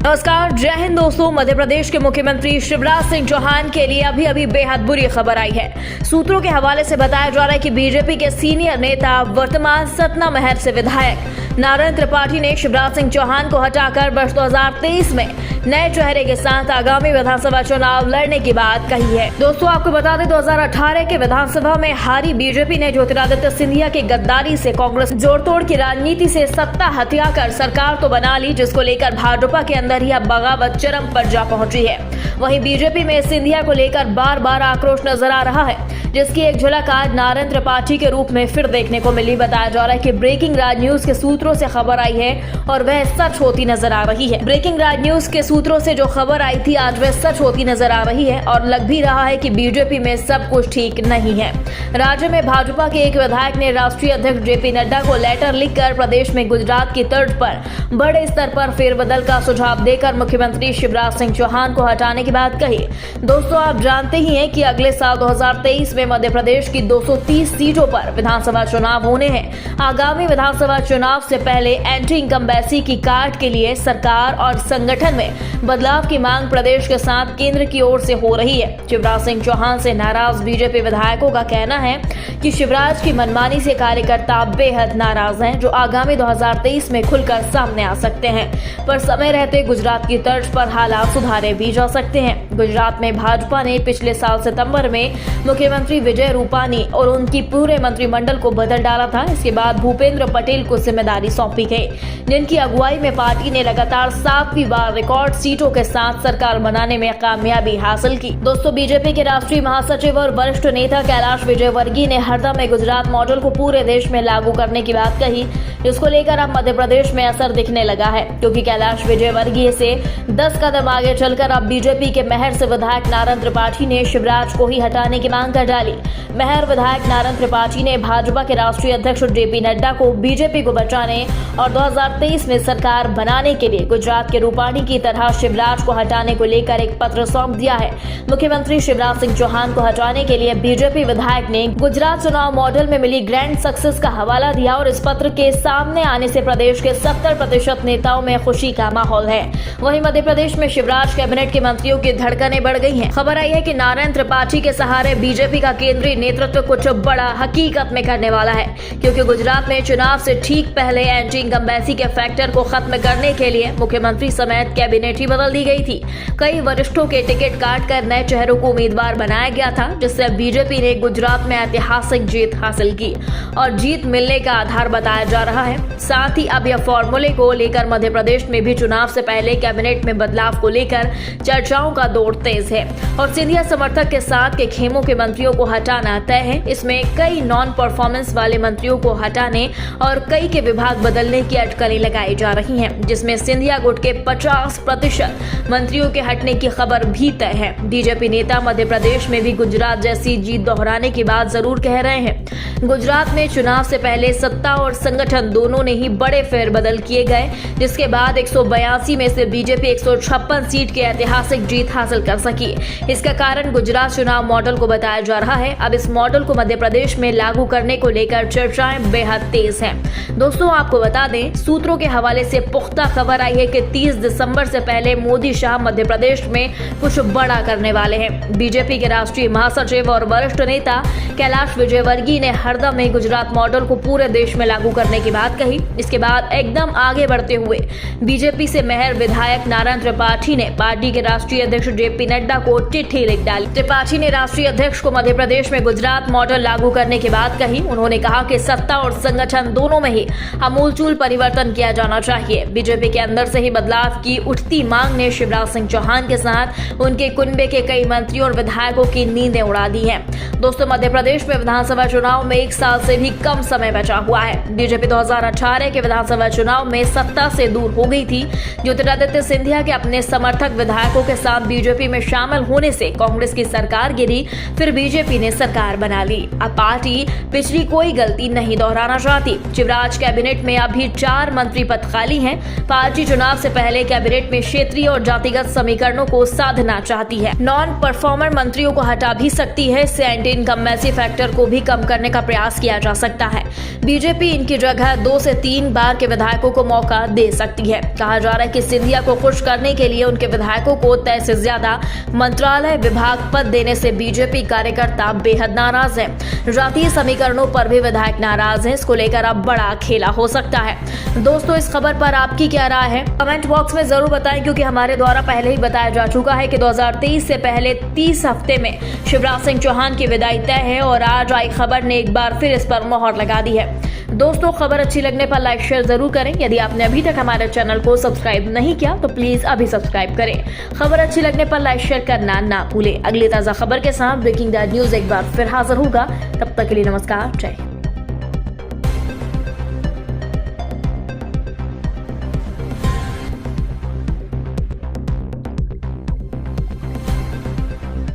नमस्कार, जय हिंद दोस्तों। मध्य प्रदेश के मुख्यमंत्री शिवराज सिंह चौहान के लिए अभी बेहद बुरी खबर आई है। सूत्रों के हवाले से बताया जा रहा है कि बीजेपी के सीनियर नेता, वर्तमान सतना महर से विधायक नारायण त्रिपाठी ने शिवराज सिंह चौहान को हटाकर वर्ष 2023 में नए चेहरे के साथ आगामी विधानसभा चुनाव लड़ने की बात कही है। दोस्तों, आपको बता दें 2018 के विधानसभा में हारी बीजेपी ने ज्योतिरादित्य सिंधिया की गद्दारी से कांग्रेस जोड़तोड़ की राजनीति से सत्ता हथिया कर सरकार तो बना ली, जिसको लेकर भाजपा के अंदर ही अब बगावत चरम पर जा पहुंची है। वहीं बीजेपी में सिंधिया को लेकर बार बार आक्रोश नजर आ रहा है, जिसकी एक झलक आज नारायण त्रिपाठी के रूप में फिर देखने को मिली। बताया जा रहा है कि ब्रेकिंग राज न्यूज के सूत्रों से खबर आई है और वह सच होती नजर आ रही है। ब्रेकिंग राज न्यूज के सूत्रों से जो खबर आई थी आज वह सच होती नजर आ रही है और लग भी रहा है कि बीजेपी में सब कुछ ठीक नहीं है। राज्य में भाजपा के एक विधायक ने राष्ट्रीय अध्यक्ष जेपी नड्डा को लेटर लिखकर प्रदेश में गुजरात की तर्ज पर बड़े स्तर पर फेरबदल का सुझाव देकर मुख्यमंत्री शिवराज सिंह चौहान को हटाने की बात कही। दोस्तों, आप जानते ही हैं कि अगले साल 2023 में मध्य प्रदेश की 230 सीटों पर विधानसभा चुनाव होने हैं। आगामी विधानसभा चुनाव से पहले एंटी इनकम्बेंसी की काट के लिए सरकार और संगठन में बदलाव की मांग प्रदेश के साथ केंद्र की ओर से हो रही है। शिवराज सिंह चौहान से नाराज बीजेपी विधायकों का कहना है कि शिवराज की मनमानी से कार्यकर्ता बेहद नाराज हैं, जो आगामी 2023 में खुलकर सामने आ सकते हैं। पर समय रहते गुजरात की तर्ज पर हालात सुधारे भी जा सकते हैं। गुजरात में भाजपा ने पिछले साल सितंबर में मुख्यमंत्री विजय रूपानी और उनकी पूरे मंत्रिमंडल को बदल डाला था। इसके बाद भूपेंद्र पटेल को जिम्मेदारी सौंपी गई, जिनकी अगुवाई में पार्टी ने लगातार 7वीं बार रिकॉर्ड सीटों के साथ सरकार बनाने में कामयाबी हासिल की। दोस्तों, बीजेपी के राष्ट्रीय महासचिव और वरिष्ठ नेता कैलाश विजयवर्गीय ने हरदम में गुजरात मॉडल को पूरे देश में लागू करने की बात कही, जिसको लेकर अब मध्य प्रदेश में असर दिखने लगा है, क्योंकि कैलाश विजयवर्गीय से 10 कदम आगे चलकर अब बीजेपी के महर से विधायक नारायण त्रिपाठी ने शिवराज को ही हटाने की मांग कर डाली। महर विधायक नारायण त्रिपाठी ने भाजपा के राष्ट्रीय अध्यक्ष जेपी नड्डा को बीजेपी को बचाने और 2023 में सरकार बनाने के लिए गुजरात के रूपानी की तरह शिवराज को हटाने को लेकर एक पत्र सौंप दिया है। मुख्यमंत्री शिवराज सिंह चौहान को हटाने के लिए बीजेपी विधायक ने गुजरात चुनाव मॉडल में मिली ग्रैंड सक्सेस का हवाला दिया और इस पत्र के सामने आने से प्रदेश के 70% नेताओं में खुशी का माहौल है। वहीं मध्य प्रदेश में शिवराज कैबिनेट के मंत्रियों की धड़कनें बढ़ गई हैं। खबर आई है कि नारायण त्रिपाठी के सहारे बीजेपी का केंद्रीय नेतृत्व कुछ बड़ा हकीकत में करने वाला है, क्योंकि गुजरात में चुनाव से ठीक पहले एंटी इनकम्बेंसी के फैक्टर को खत्म करने के लिए मुख्यमंत्री समेत कैबिनेट ही बदल दी गई थी। कई वरिष्ठों के टिकट काटकर नए चेहरों को उम्मीदवार बनाया गया था, जिससे बीजेपी ने गुजरात में ऐतिहासिक जीत हासिल की और जीत मिलने का आधार बताया जा रहा है। साथ ही अब यह फॉर्मूले को लेकर मध्य प्रदेश में भी चुनाव से पहले कैबिनेट में बदलाव को लेकर चर्चाओं का दौर तेज है और सिंधिया समर्थक के साथ के खेमों के मंत्रियों को हटाना तय है। इसमें कई नॉन परफॉर्मेंस वाले मंत्रियों को हटाने और कई के विभाग बदलने की अटकलें लगाई जा रही हैं, जिसमें सिंधिया गुट के 50% मंत्रियों के हटने की खबर भी तय है। बीजेपी नेता मध्य प्रदेश में भी गुजरात जैसी जीत दोहराने की बात जरूर कह रहे हैं। गुजरात में चुनाव से पहले सत्ता और संगठन दोनों ने ही बड़े फेरबदल किए गए, जिसके बाद 182 में से बीजेपी 156 सीट की ऐतिहासिक जीत हासिल कर सकी। इसका कारण गुजरात चुनाव मॉडल को बताया जा रहा है। अब इस मॉडल को मध्य प्रदेश में लागू करने को लेकर चर्चाएं बेहद तेज हैं। दोस्तों, आपको बता दें, सूत्रों के हवाले से पुख्ता खबर आई है कि 30 दिसंबर से पहले मोदी शाह मध्य प्रदेश में कुछ बड़ा करने वाले हैं। बीजेपी के राष्ट्रीय महासचिव और वरिष्ठ नेता कैलाश विजयवर्गीय ने हरदम में गुजरात मॉडल को पूरे देश में लागू करने की बात कही। इसके बाद एकदम आगे बढ़ते हुए बीजेपी से महर विधायक नारायण त्रिपाठी ने पार्टी के राष्ट्रीय अध्यक्ष जेपी नड्डा को चिट्ठी लिख डाली। त्रिपाठी ने राष्ट्रीय अध्यक्ष को मध्य प्रदेश में गुजरात मॉडल लागू करने की बात कही। उन्होंने कहा कि सत्ता और संगठन दोनों में ही आमूलचूल परिवर्तन किया जाना चाहिए। बीजेपी के अंदर से ही बदलाव की उठती मांग ने शिवराज सिंह चौहान के साथ उनके कुनबे के कई मंत्रियों और विधायकों की नींदें उड़ा दी हैं। दोस्तों, मध्य प्रदेश में विधानसभा चुनाव में 1 साल से भी कम समय बचा हुआ है। बीजेपी 2018 के विधानसभा चुनाव में सत्ता से दूर हो गई थी। ज्योतिरादित्य सिंधिया के अपने समर्थक विधायकों के साथ बीजेपी में शामिल होने से कांग्रेस की सरकार गिरी। फिर बीजेपी बीजेपी ने सरकार बना ली। अब पार्टी पिछली कोई गलती नहीं दोहराना चाहती। शिवराज कैबिनेट में अभी 4 मंत्री पद खाली हैं। पार्टी चुनाव से पहले कैबिनेट में क्षेत्रीय और जातिगत समीकरणों को साधना चाहती है। नॉन परफॉर्मर मंत्रियों को हटा भी सकती है। इससे एंटी इनकम्बेंसी फैक्टर को भी कम करने का प्रयास किया जा सकता है। बीजेपी इनकी जगह 2 से 3 बार के विधायकों को मौका दे सकती है। कहा जा रहा है कि सिंधिया को खुश करने के लिए उनके विधायकों को तय से ज्यादा मंत्रालय विभाग पद देने से बीजेपी कार्यकर्ता बेहद नाराज हैं। जातीय समीकरणों पर भी विधायक नाराज हैं। इसको लेकर अब बड़ा खेला हो सकता है। दोस्तों, इस खबर पर आपकी क्या राय है? कमेंट बॉक्स में जरूर बताएं, क्योंकि हमारे द्वारा पहले ही बताया जा चुका है कि 2023 से पहले 30 हफ्ते में शिवराज सिंह चौहान की विदाई तय है और आज आई खबर ने एक बार फिर इस पर मोहर लगा दी है। दोस्तों, खबर अच्छी लगने पर लाइक शेयर जरूर करें। यदि आपने अभी तक हमारे चैनल को सब्सक्राइब नहीं किया तो प्लीज अभी सब्सक्राइब करें। खबर अच्छी लगने पर लाइक शेयर करना ना भूलें। अगली ताजा खबर के साथ ब्रेकिंग दैट न्यूज एक बार फिर हाजिर होगा। तब तक के लिए नमस्कार, जय हिंद।